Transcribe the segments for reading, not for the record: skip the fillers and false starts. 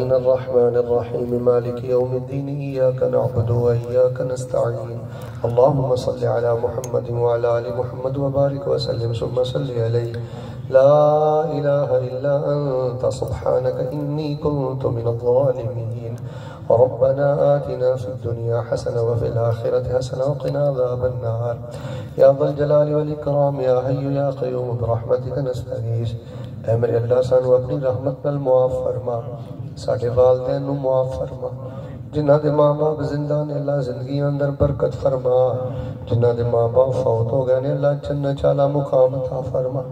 العالمين الرحمن الرحيم مالك يوم الدين إياك نعبد وإياك نستعين اللهم صل على محمد وعلى آل محمد وبارك وسلم ثم صل عليه لا إله إلا أنت سبحانك إني كنت من الظالمين ربنا آتنا في الدنيا حسنة وفي الآخرة حسنة وقنا عذاب النار يا ذا الجلال والإكرام يا حي يا قيوم برحمتك نستغيث اے میرے اللہ سانو اپنی رحمت نال معاف فرما ساڈے والدین نو معاف فرما جنہ دے ماں باپ زندہ نے اللہ زندگی اندر برکت فرما جنہ دے ماں باپ فوت ہو گئے نے اللہ جنت والا مقام عطا فرما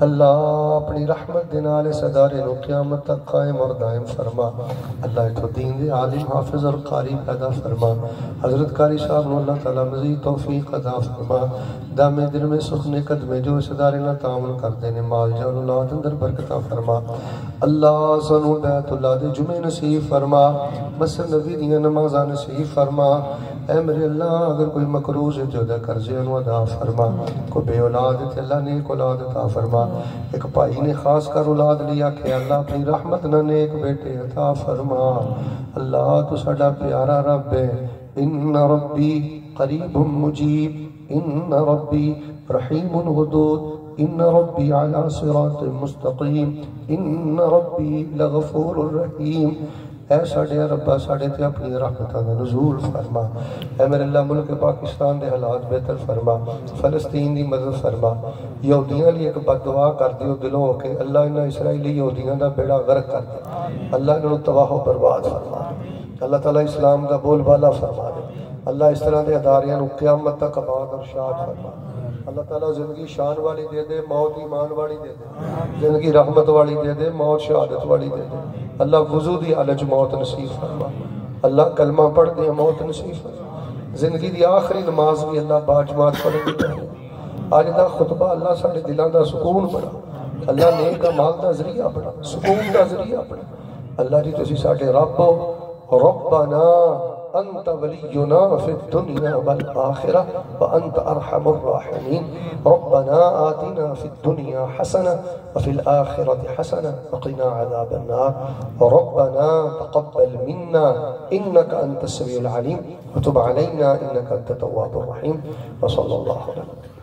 اللہ اپنی رحمت دے نال اس ادارے نو قیامت تک قائم اور دائم فرما اللہ تو دین دے عالم حافظ اور قاری پیدا فرما حضرت قاری صاحب نو اللہ تعالی مزید توفیق عطا فرما دامے دل میں سخنے قدمے جو اس ادارے نال تعاون کردے نے مال جان اولاد اندر برکت فرما اللہ سانو بیت اللہ دے جمعے نصیب فرما مسجد نبی دی نمازاں نصیب فرما اے میرے اللہ اگر کوئی مقروض ہے جو دے قرضے انو ادا فرما کوئی بے اولاد ہے اللہ نیک اولاد عطا فرما ایک بھائی نے خاص کر اولاد لیا کہ اللہ اپنی رحمت نہ نیک بیٹے عطا فرما اللہ تو ساڈا پیارا رب ہے ان ربی قریب مجیب ان ربی رحیم ودود ان ربی علی صراط مستقیم ان ربی لغفور رحیم اے ساڑھے ربا ساڑھے تے اپنی رحمتہ دا نزول فرما اے میرے اللہ ملک پاکستان دے حالات بہتر فرما فلسطین دی مدد فرما یہودیاں لی ایک بد دعا کر دیو دلوں ہو کہ اللہ انہاں اسرائیلی یہودیاں دا بیڑا غرق کر دے اللہ انہوں تباہ و برباد فرما اللہ تعالیٰ اسلام دا بول بالا فرما دے اللہ اس طرح دے اداریاں نو قیامت تک آباد اور شاد فرما اللہ تعالیٰ زندگی شان والی دے دے موت ایمان والی دے دے زندگی رحمت والی دے دے موت شہادت والی دے دے اللہ وضو دی حالت موت نصیب فرما اللہ کلمہ پڑھ دے موت نصیب فرما زندگی دی آخری نماز بھی اللہ باجماعت پڑھ دے آج دا خطبہ اللہ ساڑھے دلان دا سکون بڑھا اللہ نیک مال دا ذریعہ بڑھا سکون دا ذریعہ بڑھا اللہ جی تسی ساڑھے رب ربنا انت ولینا فی الدنیا والآخرہ وانت ارحم الراحمین ربنا آتنا فی الدنیا حسنہ وفی الآخرة حسنہ وقنا عذاب النار ربنا تقبل منا انك انت السمیع العلیم وتب علینا انك انت التواب الرحیم وصلی اللہ علیہ وسلم